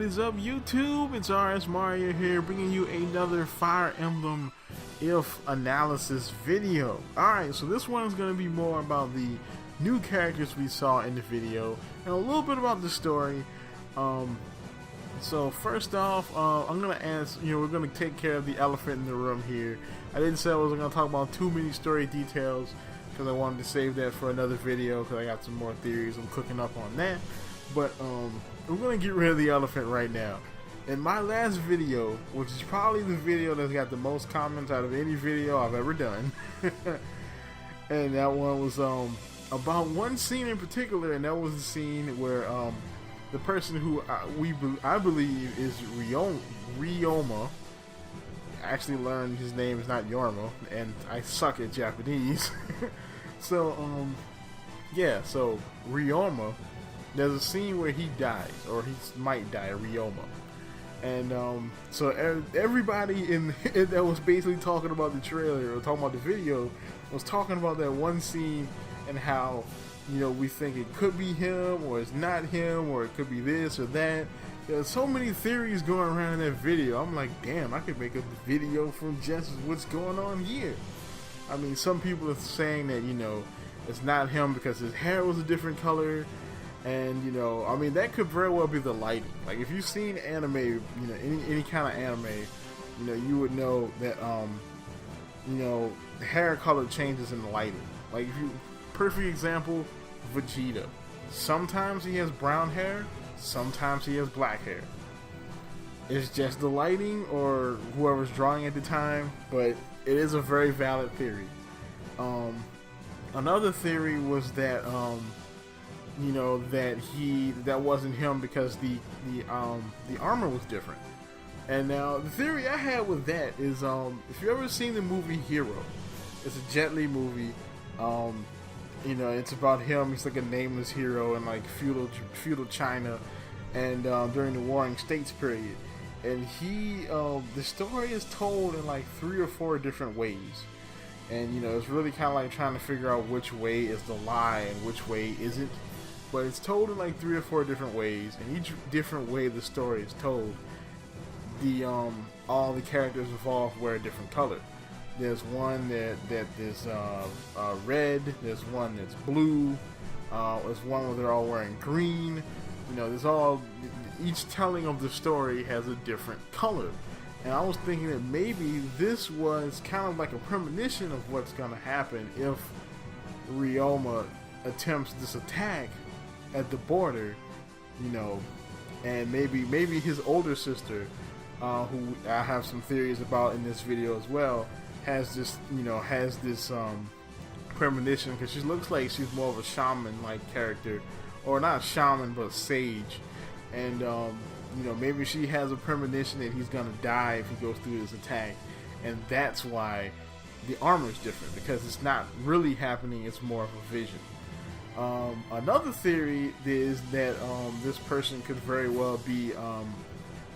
What is up, YouTube? It's RS Mario here, bringing you another Fire Emblem If analysis video. Alright, so this one is going to be more about the new characters we saw in the video, and a little bit about the story. So first off, I'm going to ask, we're going to take care of the elephant in the room here. I didn't say I wasn't going to talk about too many story details, because I wanted to save that for another video, because I got some more theories. I'm cooking up on that. But we're going to get rid of the elephant right now. In my last video, which is probably the video that's got the most comments out of any video I've ever done, and that one was about one scene in particular, and that was the scene where the person who I believe is Ryoma. I actually learned his name is not Yorma, and I suck at Japanese. So yeah, so Ryoma, there's a scene where he dies, or he might die, Ryoma. And so everybody that was basically talking about the trailer or talking about the video was talking about that one scene and how, we think it could be him, or it's not him, or it could be this or that. There's so many theories going around in that video. I'm like, damn, I could make a video from just what's going on here. I mean, some people are saying that, it's not him because his hair was a different color. And, I mean, that could very well be the lighting. Like, if you've seen anime, any kind of anime, you would know that, the hair color changes in the lighting. Like, perfect example, Vegeta. Sometimes he has brown hair, sometimes he has black hair. It's just the lighting or whoever's drawing at the time, but it is a very valid theory. Another theory was that, that wasn't him because the armor was different. And now the theory I had with that is, if you ever seen the movie Hero, it's a Jet Li movie. It's about him. He's like a nameless hero in like feudal China, and during the Warring States period. And the story is told in like 3 or 4 different ways. And it's really kind of like trying to figure out which way is the lie and which way isn't. But it's told in like 3 or 4 different ways, and each different way the story is told, all the characters involved wear a different color. There's one that is red. There's one that's blue. There's one where they're all wearing green. Each telling of the story has a different color. And I was thinking that maybe this was kind of like a premonition of what's going to happen if Ryoma attempts this attack at the border, and maybe his older sister, who I have some theories about in this video as well, has this premonition, because she looks like she's more of a shaman-like character, or not shaman but sage, and maybe she has a premonition that he's gonna die if he goes through this attack, and that's why the armor is different, because it's not really happening, it's more of a vision. Another theory is that this person could very well be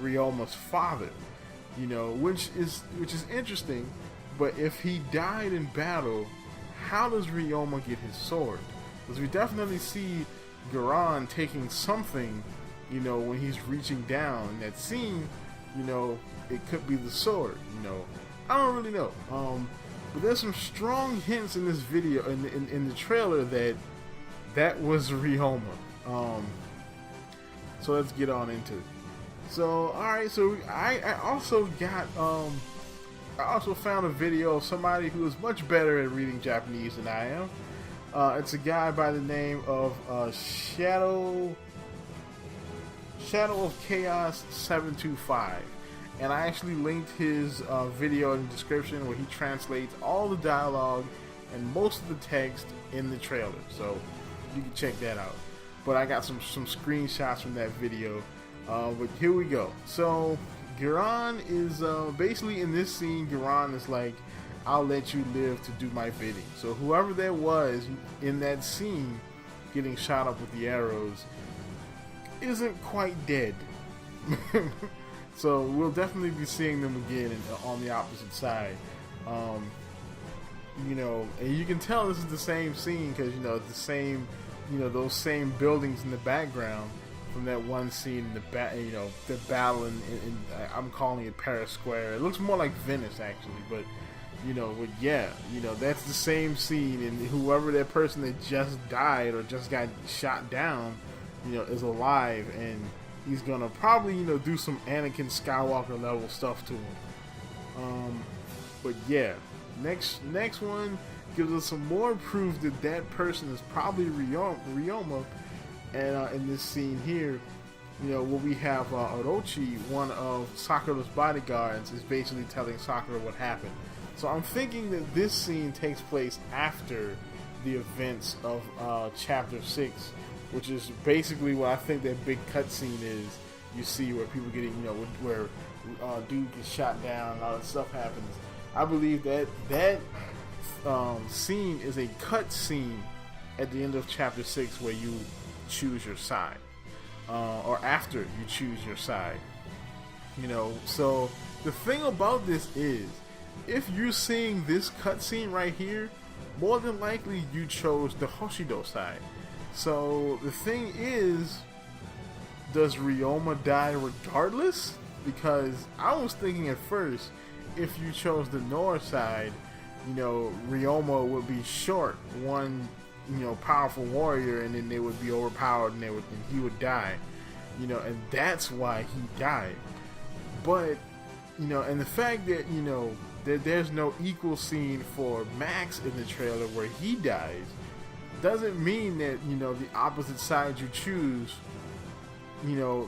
Ryoma's father, which is interesting. But if he died in battle, how does Ryoma get his sword? Because we definitely see Garen taking something, when he's reaching down in that scene. It could be the sword. I don't really know. But there's some strong hints in this video, in the trailer, that was Ryoma. So let's get on into it. So, alright, so I also got, I also found a video of somebody who is much better at reading Japanese than I am. It's a guy by the name of Shadowofchaos725. And I actually linked his video in the description, where he translates all the dialogue and most of the text in the trailer. So you can check that out. But I got some screenshots from that video. But here we go. So Garen is basically in this scene. Garen is like, I'll let you live to do my bidding. So whoever that was in that scene getting shot up with the arrows isn't quite dead. So we'll definitely be seeing them again on the opposite side. And you can tell this is the same scene, because the same, those same buildings in the background from that one scene in the battle in I'm calling it Paris Square. It looks more like Venice actually, but yeah, that's the same scene, and whoever that person that just died or just got shot down, is alive, and he's gonna probably, do some Anakin Skywalker level stuff to him. But yeah, next one gives us some more proof that that person is probably Ryoma. And in this scene here, where we have Orochi, one of Sakura's bodyguards, is basically telling Sakura what happened. So I'm thinking that this scene takes place after the events of Chapter 6, which is basically what I think that big cutscene is. You see where people getting, where dude gets shot down and all that stuff happens. I believe that scene is a cut scene at the end of Chapter 6 where you choose your side, or after you choose your side. So the thing about this is, if you're seeing this cutscene right here, more than likely you chose the Hoshido side. So the thing is, does Ryoma die regardless? Because I was thinking at first, if you chose the Nora side, Ryoma would be short one, powerful warrior, and then they would be overpowered, and he would die, and that's why he died. But and the fact that that there's no equal scene for Max in the trailer where he dies doesn't mean that the opposite side you choose, the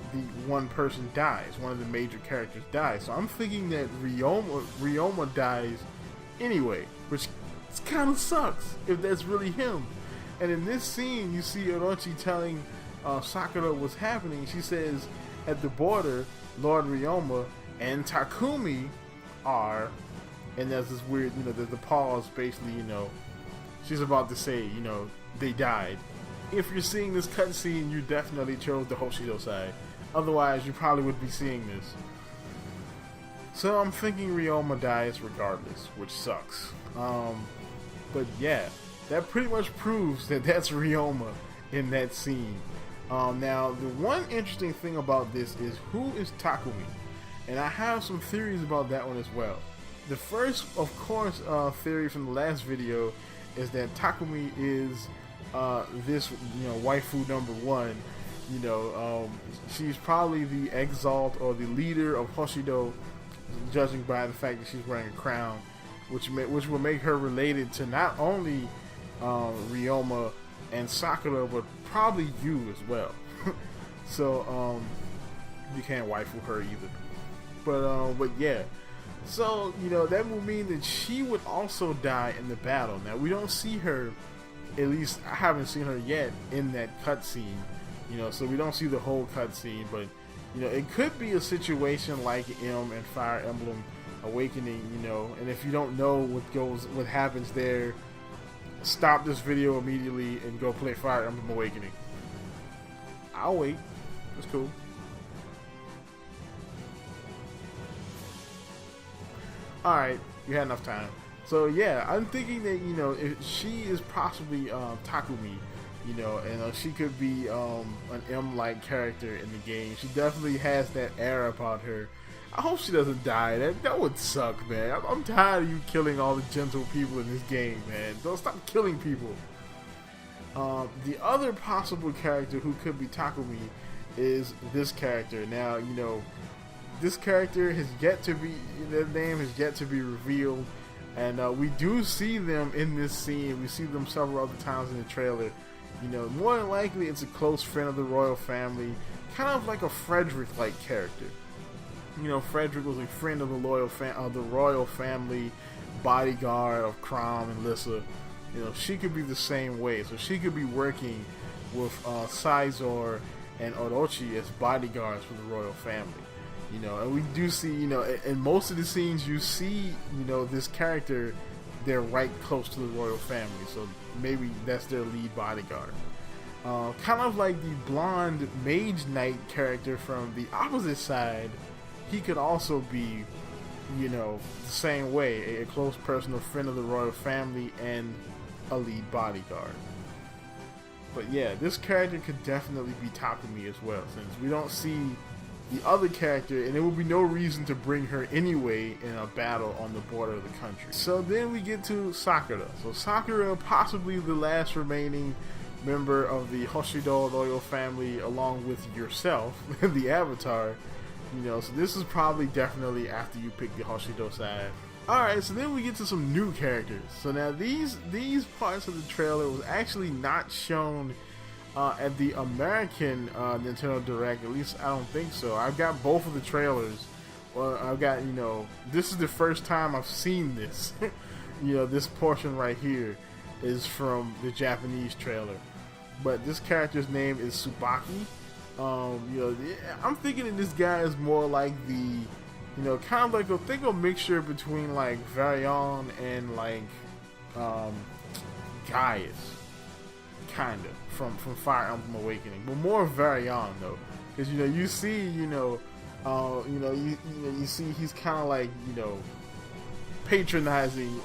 one person dies, one of the major characters dies. So I'm thinking that Ryoma dies anyway, which kind of sucks if that's really him. And in this scene, you see Orochi telling Sakura what's happening. She says, at the border, Lord Ryoma and Takumi are, and there's this weird, there's the pause, basically, she's about to say, they died. If you're seeing this cutscene, you definitely chose the Hoshido side. Otherwise, you probably would be seeing this. So I'm thinking Ryoma dies regardless, which sucks. But yeah, that pretty much proves that that's Ryoma in that scene. Now, the one interesting thing about this is, who is Takumi? And I have some theories about that one as well. The first, of course, theory from the last video is that Takumi is this, waifu number one. She's probably the exalt or the leader of Hoshido, judging by the fact that she's wearing a crown, which will make her related to not only Ryoma and Sakura, but probably you as well. So you can't waifu her either. But yeah. So, that would mean that she would also die in the battle. Now, we don't see her, at least I haven't seen her yet, in that cutscene. So we don't see the whole cutscene, but, it could be a situation like M and Fire Emblem Awakening, and if you don't know what happens there, stop this video immediately and go play Fire Emblem Awakening. I'll wait. It's cool. Alright, you had enough time. So yeah, I'm thinking that, if she is possibly Takumi, and she could be an M-like character in the game. She definitely has that air about her. I hope she doesn't die. That would suck, man. I'm tired of you killing all the gentle people in this game, man. Don't stop killing people. The other possible character who could be Takumi is this character. Now, this character has yet to be, their name has yet to be revealed, and we do see them in this scene. We see them several other times in the trailer. More than likely it's a close friend of the royal family, kind of like a Frederick-like character. Frederick was a friend of the royal family, bodyguard of Crom and Lissa. She could be the same way. So she could be working with Sizor and Orochi as bodyguards for the royal family. And we do see, in most of the scenes you see, this character, they're right close to the royal family, so maybe that's their lead bodyguard. Kind of like the blonde mage knight character from the opposite side, he could also be, the same way, a close personal friend of the royal family and a lead bodyguard. But yeah, this character could definitely be Takumi as well, since we don't see the other character, and there will be no reason to bring her anyway in a battle on the border of the country. So then we get to Sakura. So Sakura, possibly the last remaining member of the Hoshido royal family, along with yourself, the Avatar. You know, so this is probably definitely after you pick the Hoshido side. Alright, so then we get to some new characters. So now these parts of the trailer was actually not shown at the American Nintendo Direct. At least I don't think so. I've got both of the trailers. Well, I've got, you know, this is the first time I've seen this. You know, this portion right here is from the Japanese trailer. But this character's name is Tsubaki. You know, I'm thinking that this guy is more like the, you know, kind of like a mixture between like Varion and like Gaius, kind of from Fire Emblem Awakening, but more Varion though, because you know you see you see he's kind of like, you know, patronizing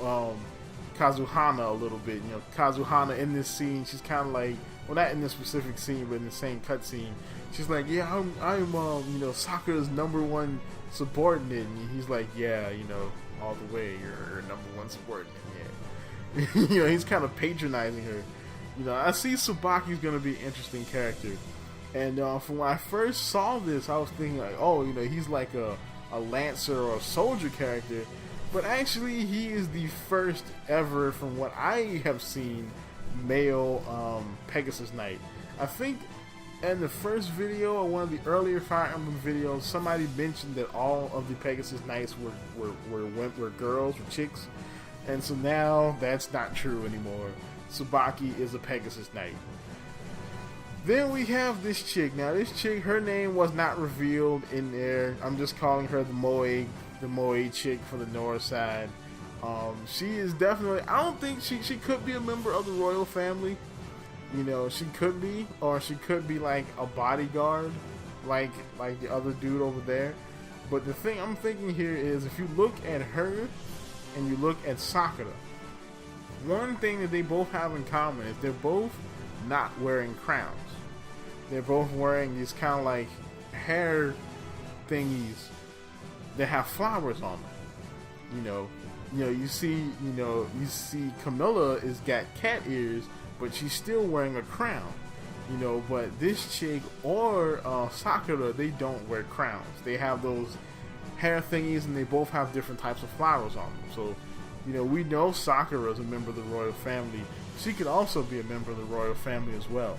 Kazuhana a little bit. You know, Kazuhana in this scene, she's kind of like, well, not in this specific scene, but in the same cutscene, she's like, yeah, I'm you know, Sakura's #1 subordinate, and he's like, yeah, you know, all the way, you're #1 subordinate, yeah. You know, he's kind of patronizing her. You know, I see Tsubaki's gonna be an interesting character, and from when I first saw this, I was thinking like, oh, you know, he's like a lancer or a soldier character, but actually he is the first ever, from what I have seen, male Pegasus Knight. I think in the first video, or one of the earlier Fire Emblem videos, somebody mentioned that all of the Pegasus Knights were girls, were chicks, and so now that's not true anymore. Tsubaki is a Pegasus Knight. Then we have this chick. Now this chick, her name was not revealed in there. I'm just calling her the Moe chick for the north side. She is definitely, I don't think she could be a member of the royal family. You know, she could be, or she could be like a bodyguard, like the other dude over there. But the thing I'm thinking here is, if you look at her and you look at Sakura, one thing that they both have in common is they're both not wearing crowns. They're both wearing these kind of like hair thingies that have flowers on them. You see Camilla is got cat ears, but she's still wearing a crown. You know, but this chick or Sakura, they don't wear crowns. They have those hair thingies, and they both have different types of flowers on them. So, you know, we know Sakura is a member of the royal family. She could also be a member of the royal family as well.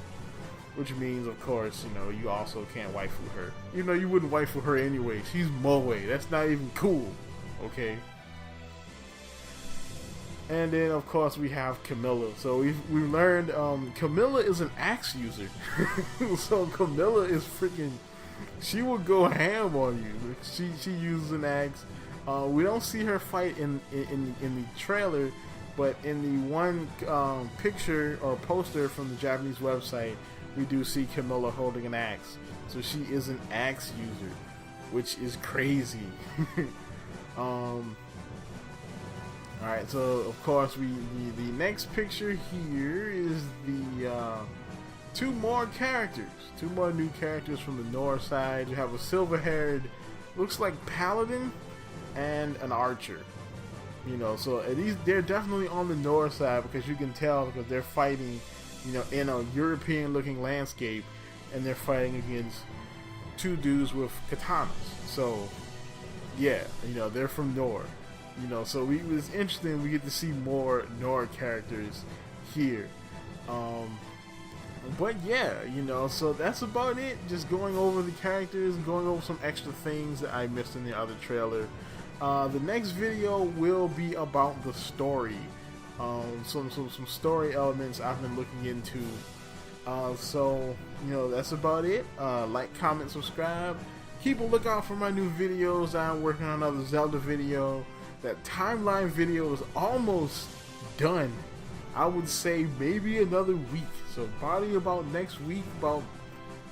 Which means, of course, you know, you also can't waifu her. You know, you wouldn't waifu her anyway. She's Moe. That's not even cool. Okay? And then, of course, we have Camilla. So we've learned Camilla is an axe user. So Camilla is freaking, she will go ham on you. She uses an axe. We don't see her fight in the trailer, but in the one picture or poster from the Japanese website, we do see Camilla holding an axe. So she is an axe user, which is crazy. Alright, so of course the next picture here is the two more new characters from the north side. You have a silver-haired, looks like paladin, and an archer. You know, so they're definitely on the north side, because you can tell, because they're fighting, you know, in a European-looking landscape, and they're fighting against two dudes with katanas. So, yeah, you know, they're from Nord. You know, so it was interesting. We get to see more Nord characters here. But yeah, you know, so that's about it. Just going over the characters, going over some extra things that I missed in the other trailer. The next video will be about the story. Some story elements I've been looking into. So, you know, that's about it. Like, comment, subscribe. Keep a lookout for my new videos. I'm working on another Zelda video. That timeline video is almost done. I would say maybe another week. So probably about next week, about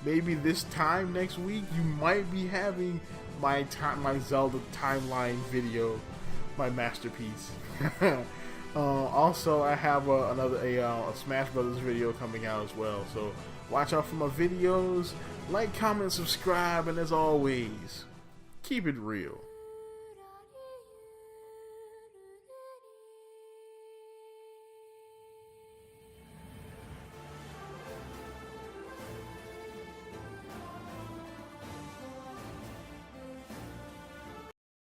maybe this time next week, you might be having my Zelda timeline video, my masterpiece. Also, I have a Smash Brothers video coming out as well, so watch out for my videos. Like, comment, subscribe, and as always, keep it real.